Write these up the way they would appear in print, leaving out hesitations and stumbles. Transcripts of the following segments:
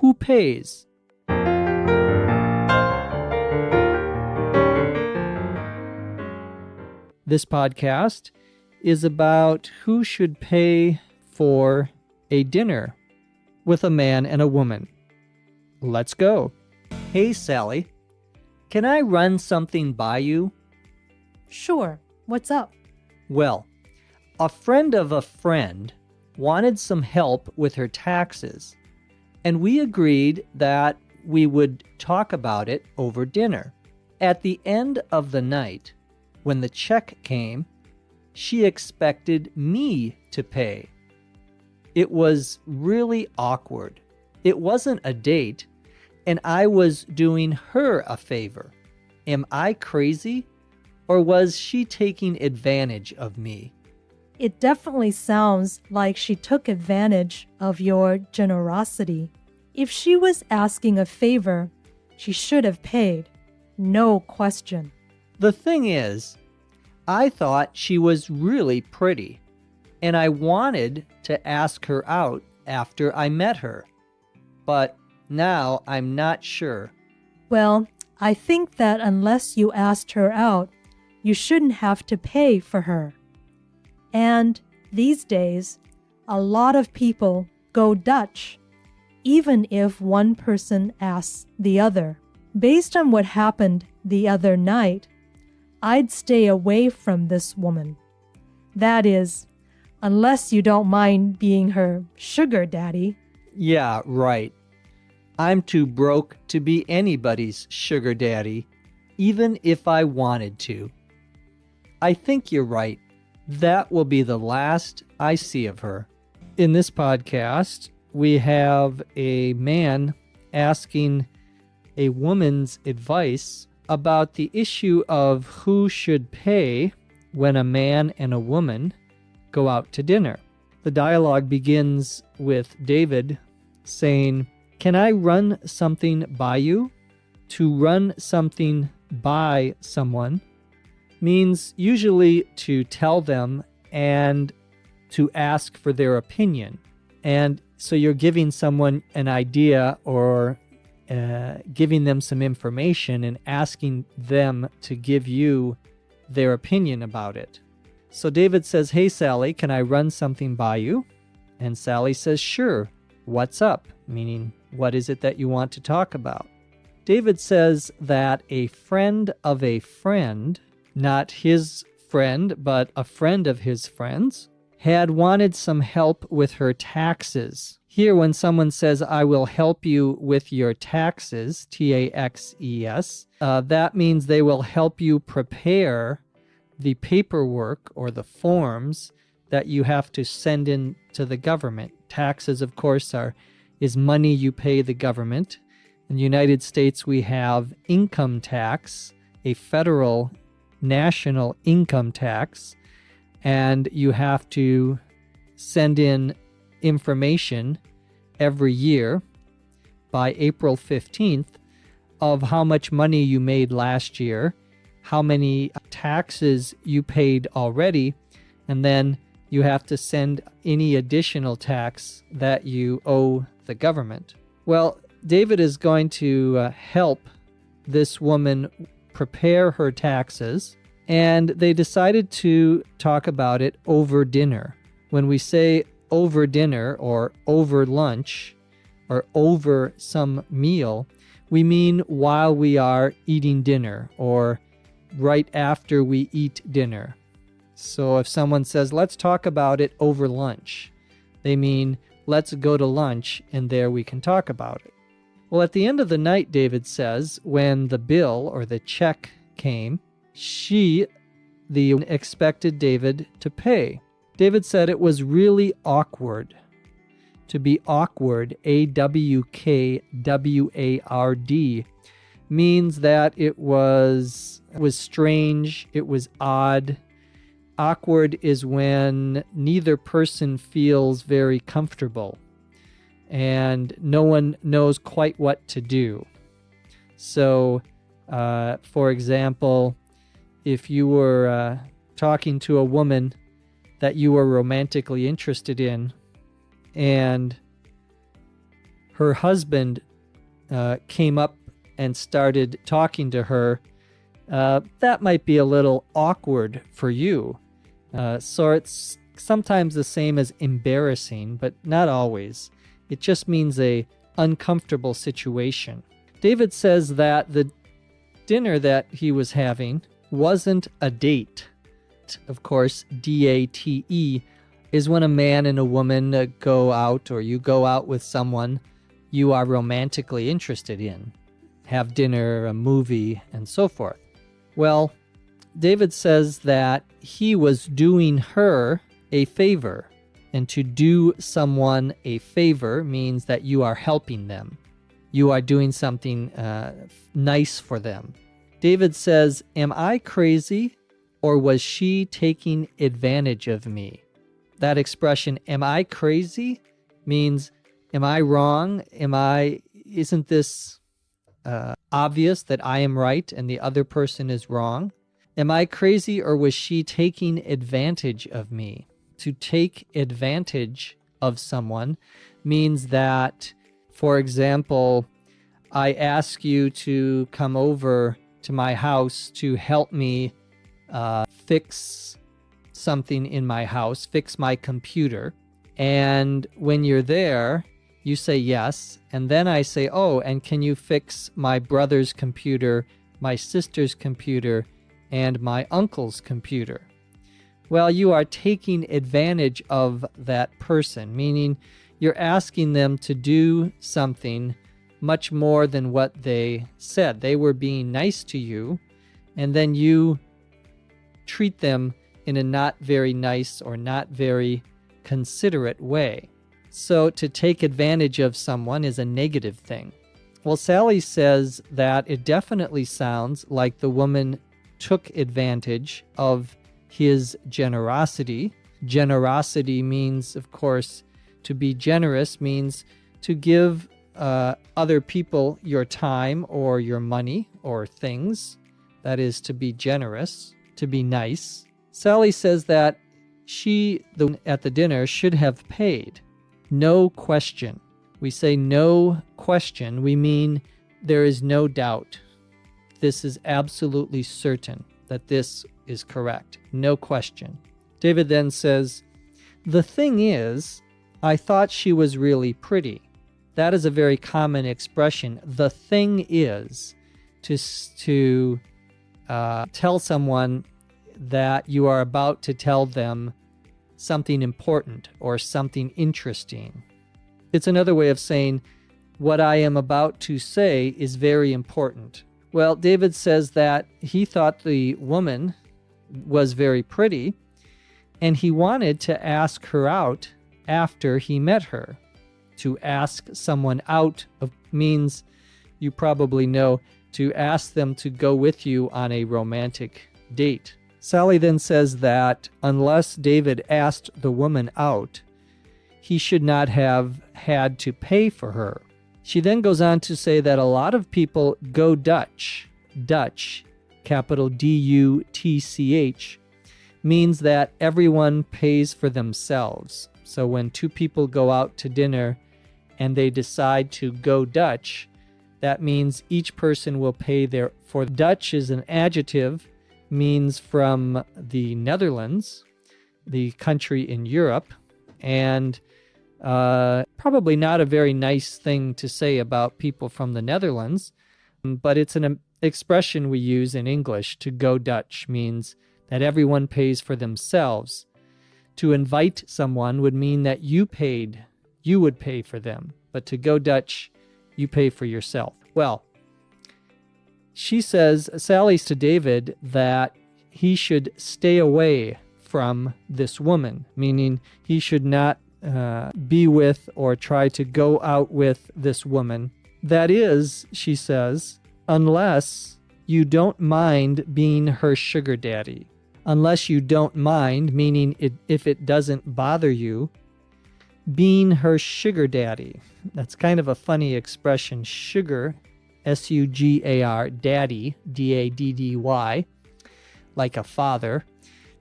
who pays? This podcast is about who should pay for a dinner with a man and a woman. Let's go. Hey, Sally. Can I run something by you? Sure. What's up? Well, a friend of a friend wanted some help with her taxes, and we agreed that we would talk about it over dinner. At the end of the night, when the check came, she expected me to pay. It was really awkward. It wasn't a date, and I was doing her a favor. Am I crazy, or was she taking advantage of me? It definitely sounds like she took advantage of your generosity. If she was asking a favor, she should have paid. No question. The thing is, I thought she was really pretty, and I wanted to ask her out after I met her. But now I'm not sure. Well, I think that unless you asked her out, you shouldn't have to pay for her. And these days, a lot of people go Dutch, even if one person asks the other. Based on what happened the other night, I'd stay away from this woman. That is, unless you don't mind being her sugar daddy. Yeah, right. I'm too broke to be anybody's sugar daddy, even if I wanted to. I think you're right. That will be the last I see of her. In this podcast, we have a man asking a woman's advice about the issue of who should pay when a man and a woman go out to dinner. The dialogue begins with David saying, "Can I run something by you?" To run something by someone means usually to tell them and to ask for their opinion. And so you're giving someone an idea or giving them some information and asking them to give you their opinion about it. So David says, "Hey, Sally, can I run something by you?" And Sally says, "Sure. What's up?" Meaning, what is it that you want to talk about? David says that a friend of a friend, not his friend, but a friend of his friends, had wanted some help with her taxes. Here, when someone says, "I will help you with your taxes," Taxes, that means they will help you prepare the paperwork or the forms that you have to send in to the government. Taxes, of course, is money you pay the government. In the United States, we have income tax, a federal national income tax, and you have to send in information every year by April 15th of how much money you made last year, how many taxes you paid already, and then you have to send any additional tax that you owe the government. Well, David is going to help this woman prepare her taxes, and they decided to talk about it over dinner. When we say over dinner or over lunch or over some meal, we mean while we are eating dinner or right after we eat dinner. So if someone says, "Let's talk about it over lunch," they mean, let's go to lunch and there we can talk about it. Well, at the end of the night, David says, when the bill or the check came, the expected David to pay. David said it was really awkward. To be awkward, AWKWARD, means that it was strange, it was odd. Awkward is when neither person feels very comfortable and no one knows quite what to do. So, for example, if you were talking to a woman that you were romantically interested in and her husband came up and started talking to her, that might be a little awkward for you. So it's sometimes the same as embarrassing, but not always. It just means a uncomfortable situation. David says that the dinner that he was having wasn't a date. Of course, D-A-T-E is when a man and a woman go out, or you go out with someone you are romantically interested in, have dinner, a movie, and so forth. Well, David says that he was doing her a favor, and to do someone a favor means that you are helping them. You are doing something nice for them. David says, am I crazy, or was she taking advantage of me? That expression, am I crazy, means, am I wrong? Isn't this obvious that I am right and the other person is wrong? Am I crazy, or was she taking advantage of me? To take advantage of someone means that, for example, I ask you to come over to my house to help me fix something in my house, fix my computer. And when you're there, you say yes. And then I say, oh, and can you fix my brother's computer, my sister's computer, and my uncle's computer? Well, you are taking advantage of that person, meaning you're asking them to do something much more than what they said. They were being nice to you, and then you treat them in a not very nice or not very considerate way. So to take advantage of someone is a negative thing. Well, Sally says that it definitely sounds like the woman took advantage of his generosity. Generosity means, of course, to be generous means to give other people your time or your money or things. That is to be generous, to be nice. Sally says that she, at the dinner, should have paid. No question. We say no question. We mean there is no doubt. This is absolutely certain that this is correct. No question. David then says, the thing is, I thought she was really pretty. That is a very common expression. The thing is, to tell someone that you are about to tell them something important or something interesting. It's another way of saying, what I am about to say is very important. Well, David says that he thought the woman was very pretty, and he wanted to ask her out after he met her. To ask someone out means, you probably know, to ask them to go with you on a romantic date. Sally then says that unless David asked the woman out, he should not have had to pay for her. She then goes on to say that a lot of people go Dutch. Dutch, capital D-U-T-C-H, means that everyone pays for themselves. So when two people go out to dinner and they decide to go Dutch, that means each person will pay their... For Dutch is an adjective, means from the Netherlands, the country in Europe, and probably not a very nice thing to say about people from the Netherlands, but it's an expression we use in English. To go Dutch means that everyone pays for themselves. To invite someone would mean that you would pay for them, but to go Dutch, you pay for yourself. Well, she says, Sally's to David, that he should stay away from this woman, meaning he should not be with or try to go out with this woman. That is, she says, unless you don't mind being her sugar daddy. Unless you don't mind, meaning if it doesn't bother you, being her sugar daddy. That's kind of a funny expression. Sugar, S-U-G-A-R, daddy, D-A-D-D-Y, like a father.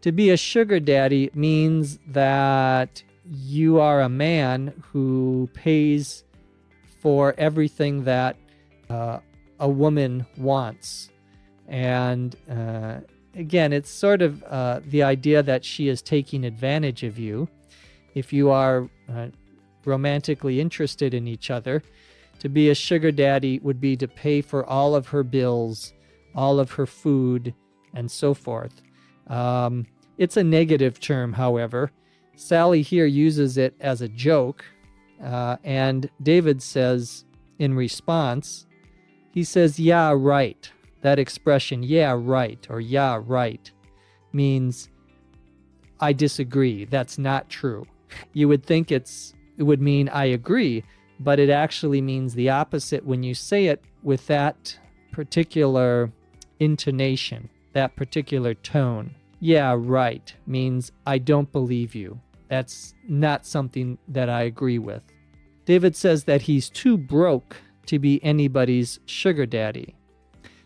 To be a sugar daddy means that you are a man who pays for everything that a woman wants. And again, it's sort of the idea that she is taking advantage of you. If you are romantically interested in each other, to be a sugar daddy would be to pay for all of her bills, all of her food, and so forth. It's a negative term, however. Sally here uses it as a joke, and David says in response, he says, yeah, right. That expression, yeah, right, or yeah, right, means I disagree. That's not true. You would think it would mean I agree, but it actually means the opposite when you say it with that particular intonation, that particular tone. Yeah, right means I don't believe you. That's not something that I agree with. David says that he's too broke to be anybody's sugar daddy.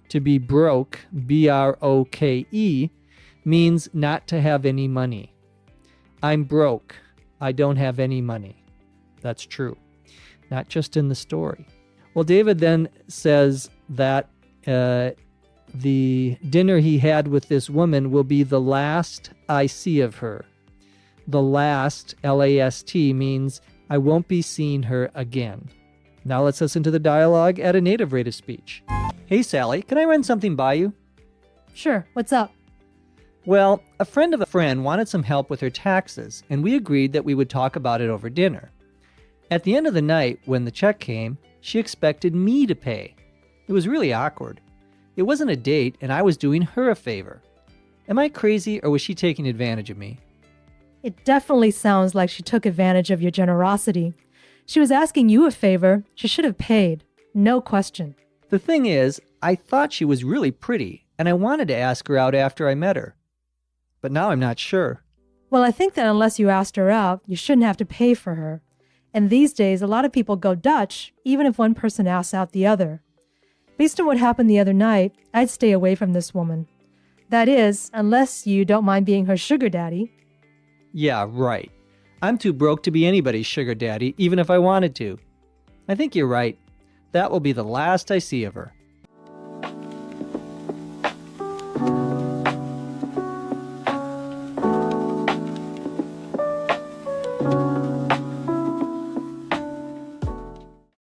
To be broke, B-R-O-K-E, means not to have any money. I'm broke. I don't have any money. That's true. Not just in the story. Well, David then says that the dinner he had with this woman will be the last I see of her. The last, L-A-S-T, means I won't be seeing her again. Now let's listen to the dialogue at a native rate of speech. Hey, Sally, can I run something by you? Sure, what's up? Well, a friend of a friend wanted some help with her taxes, and we agreed that we would talk about it over dinner. At the end of the night, when the check came, she expected me to pay. It was really awkward. It wasn't a date, and I was doing her a favor. Am I crazy, or was she taking advantage of me? It definitely sounds like she took advantage of your generosity. She was asking you a favor. She should have paid. No question. The thing is, I thought she was really pretty, and I wanted to ask her out after I met her. But now I'm not sure. Well, I think that unless you asked her out, you shouldn't have to pay for her. And these days, a lot of people go Dutch, even if one person asks out the other. Based on what happened the other night, I'd stay away from this woman. That is, unless you don't mind being her sugar daddy. Yeah, right. I'm too broke to be anybody's sugar daddy, even if I wanted to. I think you're right. That will be the last I see of her.